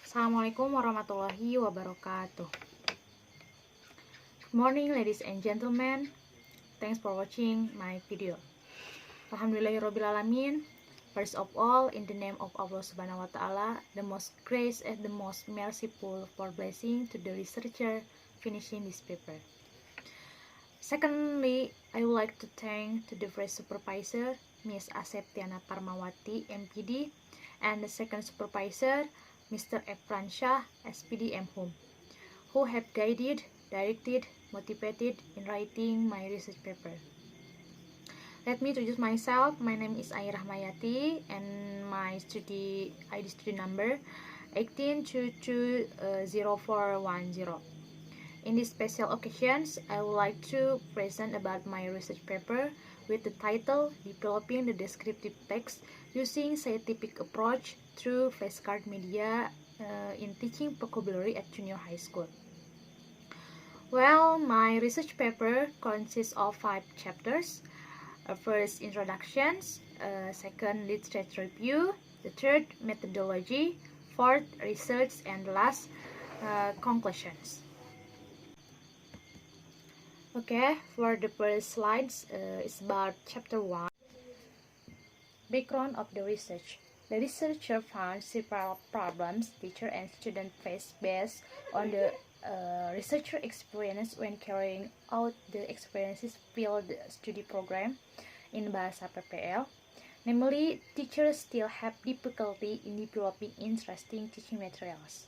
Assalamualaikum warahmatullahi wabarakatuh. Good morning ladies and gentlemen. Thanks for watching my video. Alhamdulillahirrabbilalamin. First of all, in the name of Allah subhanahu wa ta'ala, the most gracious and the most merciful, for blessing to the researcher finishing this paper. Secondly, I would like to thank to the first supervisor, Ms. Aseptiana Parmawati, MPD, and the second supervisor, Mr. Efran Shah, SPD MHUM, who have guided, directed, motivated in writing my research paper. Let me introduce myself. My name is Ai Rahmayati, and my ID student number 18220410. In these special occasions, I would like to present about my research paper with the title Developing the Descriptive Text Using Scientific Approach through Flashcard Media in Teaching Vocabulary at Junior High School. Well, my research paper consists of 5 chapters. First, introductions. Second, literature review. The third, methodology. Fourth, research. And last, conclusions. Okay, for the first slides, it's about chapter 1. Background of the research. The researcher found several problems teacher and student face based on the researcher experience when carrying out the experiences field study program in Bahasa PPL. Namely, teachers still have difficulty in developing interesting teaching materials,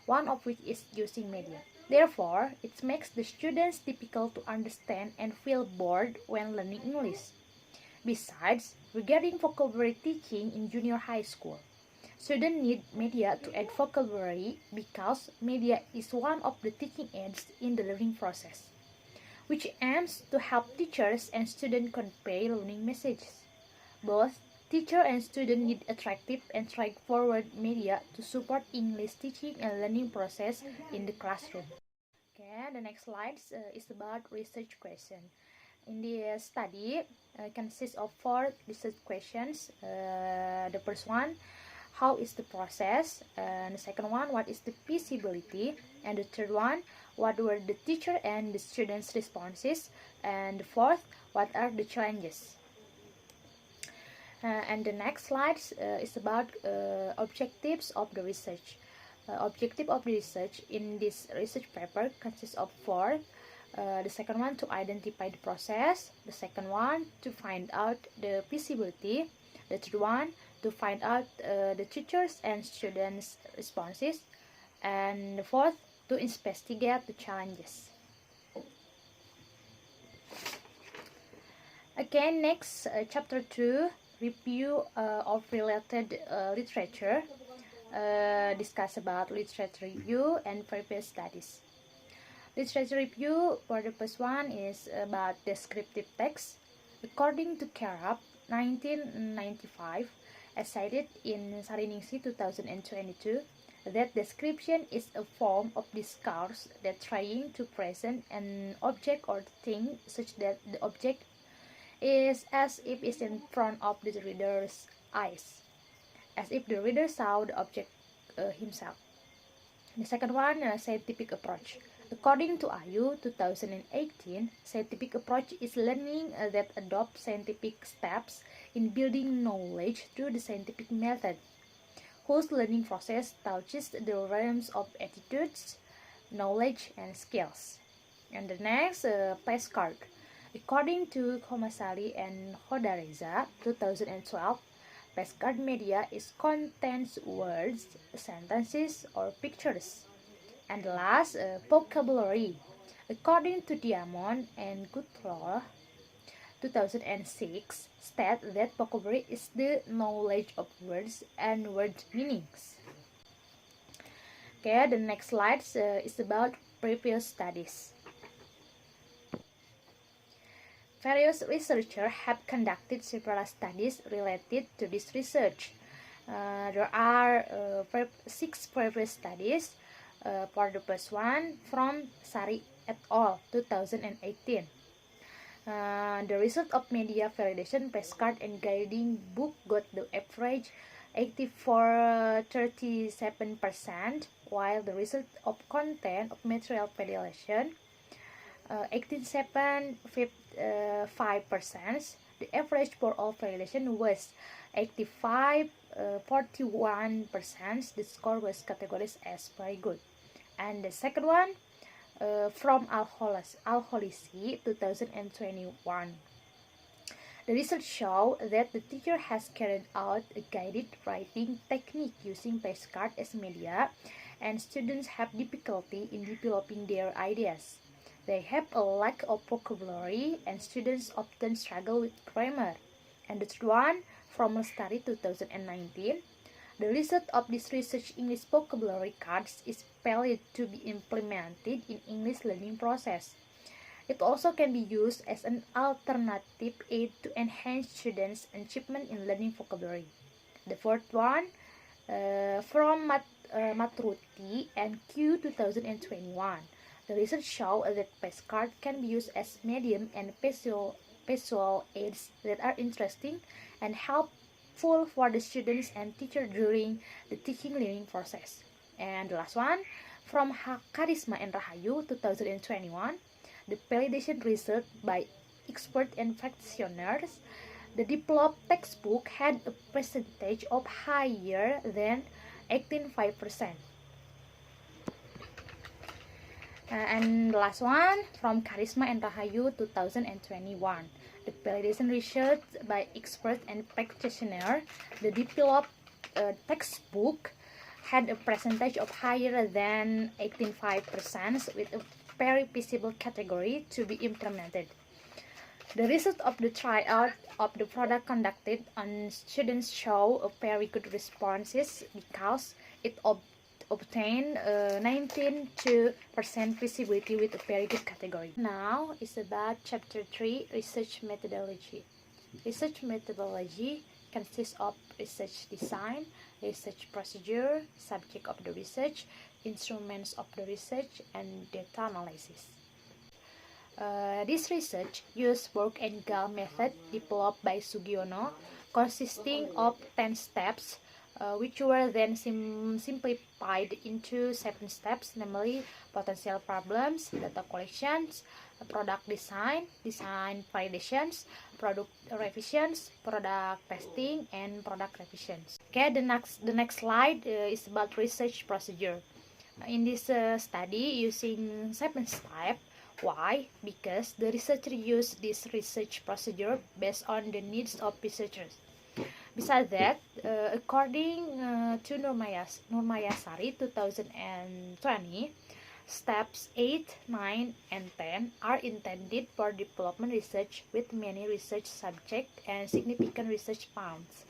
one of which is using media. Therefore, it makes the students difficult to understand and feel bored when learning English. Besides, regarding vocabulary teaching in junior high school, students need media to add vocabulary because media is one of the teaching aids in the learning process, which aims to help teachers and students convey learning messages. Both teacher and student need attractive and straightforward media to support English teaching and learning process in the classroom. Okay, the next slide is about research question. In the study, consists of 4 research questions. The first one, how is the process? And the second one, what is the feasibility? And the third one, what were the teacher and the students' responses? And the fourth, what are the challenges? And the next slide is about objectives of the research. Objective of the research in this research paper consists of 4. The second one, to identify the process. The second one, to find out the feasibility. The third one, to find out the teachers and students' responses. And the fourth, to investigate the challenges. Okay, next, chapter 2, review of related literature. Discuss about literature review and previous studies. Literature review for the first one is about descriptive text. According to Karab, 1995, as cited in Sariningsi 2022, that description is a form of discourse that trying to present an object or thing such that the object is as if it's in front of the reader's eyes, as if the reader saw the object himself. The second one, scientific approach. According to Ayu 2018, scientific approach is learning that adopts scientific steps in building knowledge through the scientific method, whose learning process touches the realms of attitudes, knowledge, and skills. And the next, flashcard. According to Khomasali and Khodareza 2012, flashcard media is contains words, sentences, or pictures. And last, vocabulary. According to Diamond and Goodlaw 2006, state that vocabulary is the knowledge of words and word meanings. Okay, the next slide is about previous studies. Various researchers have conducted several studies related to this research. There are 6 previous studies. For the first one, from Sari et al. 2018. The result of media validation flashcard and guiding book got the average active for 37%, while the result of content of material violation 18.75%. The average for all violation was 41%. The score was categorized as very good. And the second one from Al-Holisi 2021. The research shows that the teacher has carried out a guided writing technique using flashcards as media, and students have difficulty in developing their ideas. They have a lack of vocabulary, and students often struggle with grammar. And the third one, from a study 2019, the result of this research English vocabulary cards is valid to be implemented in English learning process. It also can be used as an alternative aid to enhance students' achievement in learning vocabulary. The fourth one, from Matruti and Q 2021. The research shows that flashcards can be used as medium and visual aids that are interesting and helpful for the students and teacher during the teaching learning process. And the last one, from Karisma and Rahayu 2021. The validation result by experts and practitioners, the developed textbook had a percentage of higher than 18.5%. And the last one, from Karisma and Rahayu 2021. The validation research by experts and practitioners, the developed textbook had a percentage of higher than 18.5% with a very visible category to be implemented. The result of the tryout of the product conducted on students show a very good responses because it obtained 19% visibility with a very good category. Now it's about chapter 3, research methodology. Research methodology consists of research design, research procedure, subject of the research, instruments of the research, and data analysis. This research used Borg and Gall method developed by Sugiono, consisting of 10 steps, which were then simplified into 7 steps, namely potential problems, data collections, product design, design validations, product revisions, product testing, and product revisions. Okay, the next slide is about research procedure. In this study, using 7 steps. Why? Because the researcher used this research procedure based on the needs of researchers. Besides that, according to Nurmayasari 2020, steps 8, 9, and 10 are intended for development research with many research subjects and significant research founds.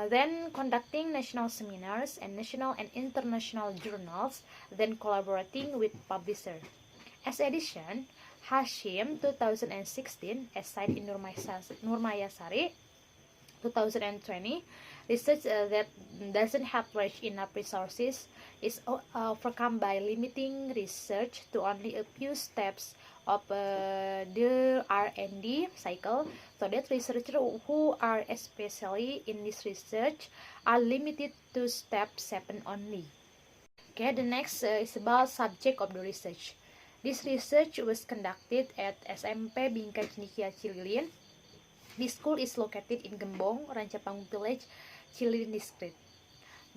Then conducting national seminars and national and international journals, then collaborating with publishers. As addition, Hashim 2016, as cited in Nurmayasari 2020, research that doesn't have large enough resources is overcome by limiting research to only a few steps of the R&D cycle, so that researchers who are especially in this research are limited to step 7 only. Okay, the next is about subject of the research. This research was conducted at SMP Bingkai Cendekia Cililin. This school is located in Gembong, Rancapanggung Village, Cililin District.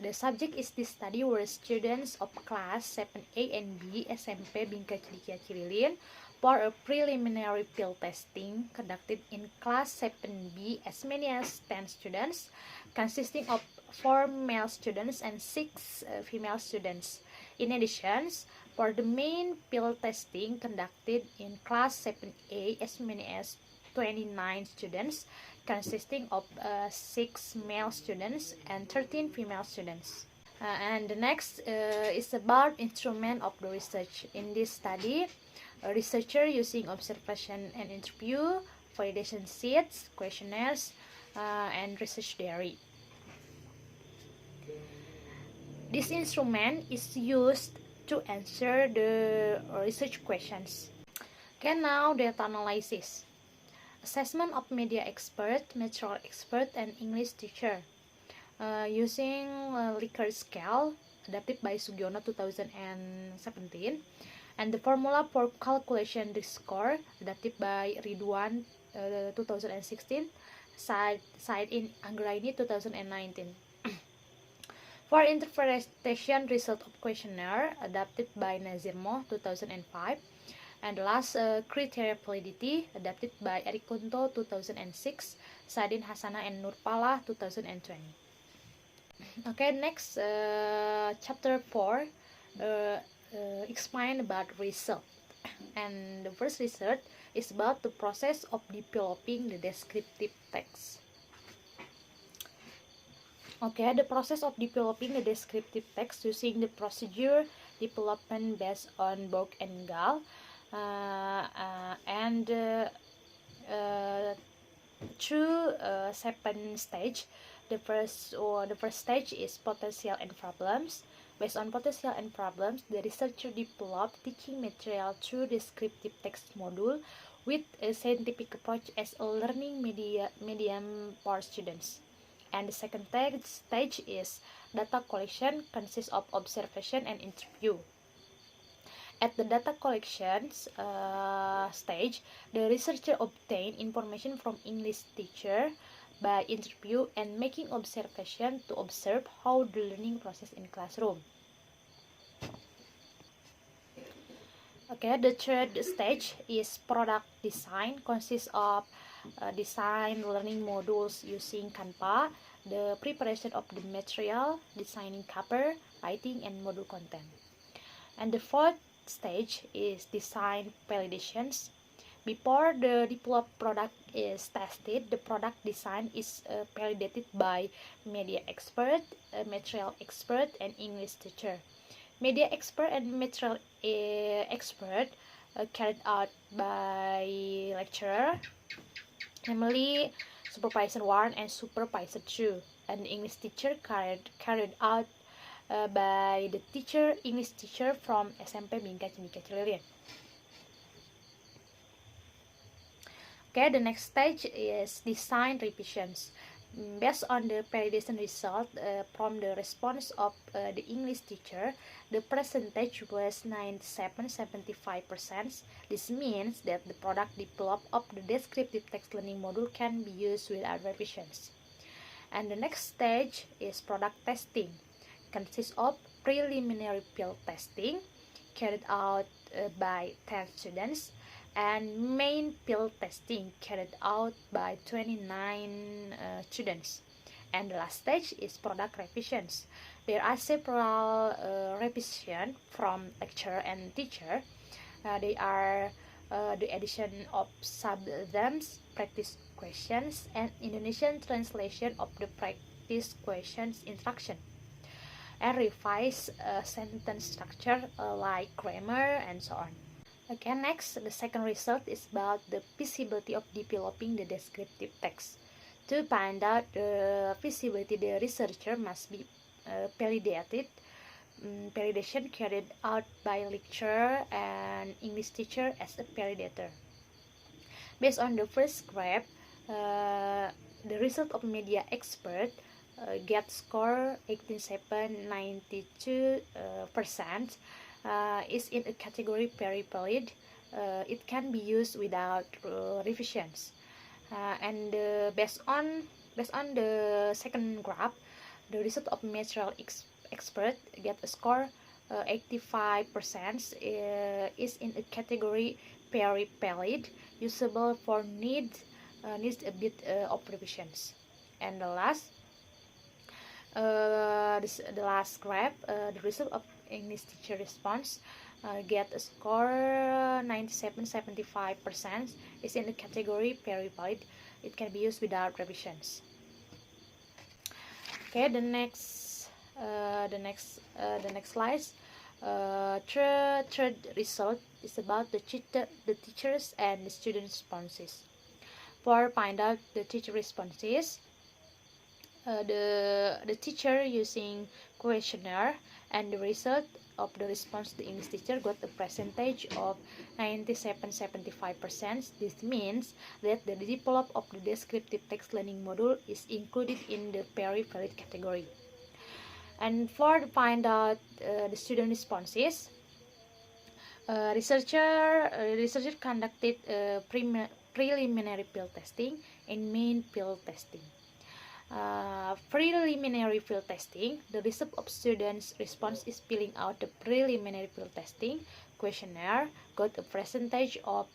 The subject is this study where students of class 7A and B SMP Bingkai Cendekia Cililin for a preliminary field testing conducted in class 7B as many as 10 students, consisting of 4 male students and 6 female students. In addition, for the main field testing conducted in class 7A as many as 29 students, consisting of 6 male students and 13 female students. And the next is about instrument of the research. In this study, a researcher using observation and interview, validation sheets, questionnaires, and research diary. This instrument is used to answer the research questions. Okay, now data analysis. Assessment of media expert, material expert, and English teacher. Using Likert scale adapted by Sugiono 2017, and the formula for calculation the score adapted by Ridwan 2016, cited in Anggraini 2019. For interpretation result of questionnaire adapted by Nazirmo 2005, and the last criteria validity adapted by Eric Kunto 2006, Sadin Hasana and Nurpala 2020. Okay, next chapter 4 explain about result, and the first result is about the process of developing the descriptive text. Okay, the process of developing the descriptive text using the procedure development based on Borg and Gall, and through 7 stage. The first stage is potential and problems. Based on potential and problems, the researcher developed teaching material through descriptive text module with a scientific approach as a learning medium for students. And the second stage is data collection, consists of observation and interview. At the data collection stage, the researcher obtained information from English teacher by interview and making observation to observe how the learning process in classroom. Okay, the third stage is product design, consists of design learning modules using Canva, the preparation of the material, designing cover, writing, and module content. And the fourth stage is design validations. Before the developed product is tested, the product design is validated by media expert, material expert, and English teacher. Media expert and material expert carried out by lecturer, namely supervisor 1 and supervisor 2, and English teacher carried out by the English teacher from SMP Bingka Cendika Cililian. Okay, the next stage is design revisions. Based on the validation result from the response of the English teacher, the percentage was 97.75%. This means that the product developed of the descriptive text learning module can be used without revisions. And the next stage is product testing. Consists of preliminary field testing carried out by 10 students, and main field testing carried out by 29 students. And the last stage is product revisions. There are several revisions from lecturer and teacher. They are the addition of sub-themes, practice questions, and Indonesian translation of the practice questions instruction, and revise sentence structure like grammar and so on. Okay, next, the second result is about the feasibility of developing the descriptive text. To find out the feasibility, the researcher must be validated. Validation carried out by lecturer and English teacher as a validator. Based on the first graph, the result of media expert get score 87.92%. Is in a category very valid. It can be used without revisions. And based on the second graph, the result of material expert get a score 85%. Is in a category very valid, usable for needs a bit of revisions. And the last graph, the result of English teacher response get a score 97.75%. Is in the category very valid. It can be used without revisions. Okay, the next slides. Third result is about the teachers and the student responses. For find out the teacher responses, the teacher using questionnaire, and the result of the response the English teacher got a percentage of 97.75%. This means that the development of the descriptive text learning module is included in the very valid category. And for to find out the student responses, researcher conducted preliminary field testing and main field testing. Preliminary field testing, the result of students' response is filling out the preliminary field testing questionnaire got a percentage of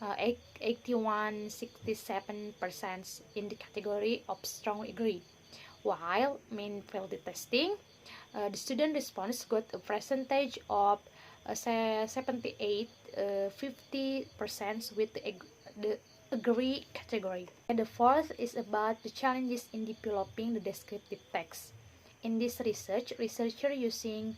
81.67% in the category of strongly agree, while main field testing, the student response got a percentage of 78.50% with the agree category. And the fourth is about the challenges in developing the descriptive text. In this research, researcher using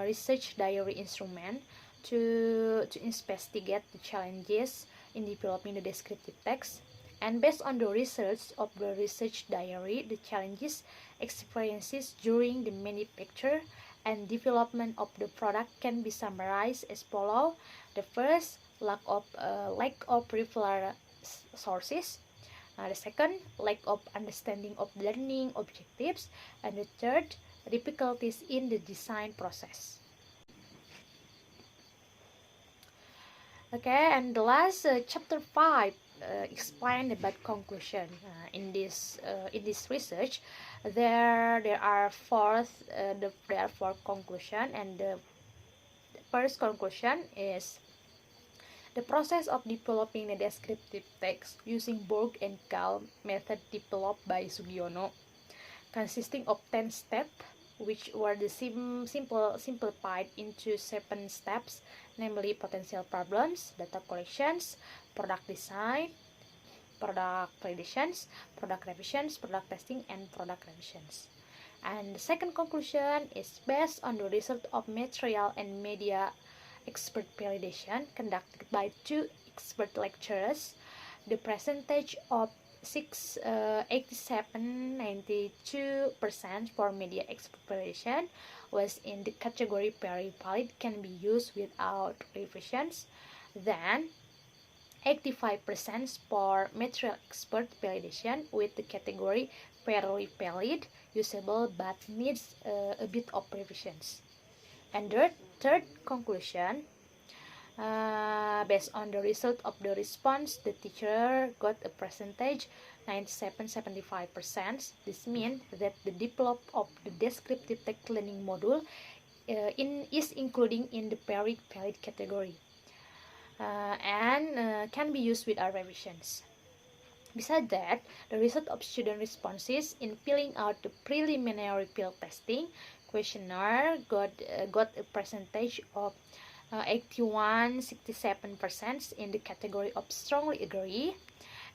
research diary instrument to investigate the challenges in developing the descriptive text. And based on the results of the research diary, the challenges experiences during the manufacture and development of the product can be summarized as follows. The first, lack of referral sources. The second, lack of understanding of learning objectives. And the third, difficulties in the design process. Okay, and the last chapter 5 explain about conclusion. In this research, there are four conclusion, and the first conclusion is the process of developing the descriptive text using Borg and Cal method developed by Sugiono, consisting of 10 steps, which were the simplified into 7 steps, namely potential problems, data collections, product design, product validations, product revisions, product testing, and product revisions. And the second conclusion is based on the result of material and media expert validation conducted by 2 expert lecturers. The percentage of 87.92% for media expert validation was in the category very valid, can be used without revisions. Then 85% for material expert validation with the category fairly valid, usable, but needs a bit of revisions. And the third conclusion, based on the result of the response, the teacher got a percentage 97.75%. This means that the development of the descriptive text learning module is including in the very valid category and can be used without revisions. Besides that, the result of student responses in filling out the preliminary field testing questionnaire got a percentage of 81.67% in the category of strongly agree,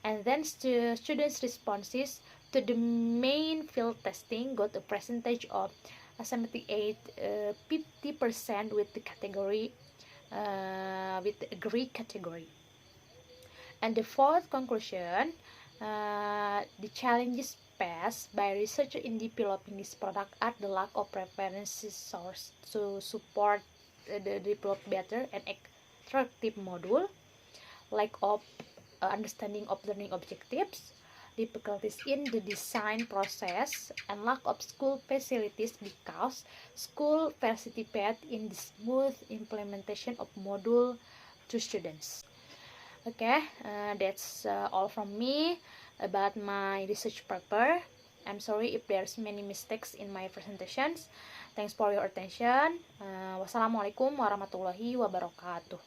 and then students' responses to the main field testing got a percentage of 78.50% with the category with the agree category. And the fourth conclusion, the challenges faced by researchers in developing this product are the lack of reference source to support the develop better and attractive module, lack of understanding of learning objectives, difficulties in the design process, and lack of school facilities because school participate in the smooth implementation of module to students. Okay, that's all from me about my research paper. I'm sorry if there's many mistakes in my presentations. Thanks for your attention. Wassalamualaikum warahmatullahi wabarakatuh.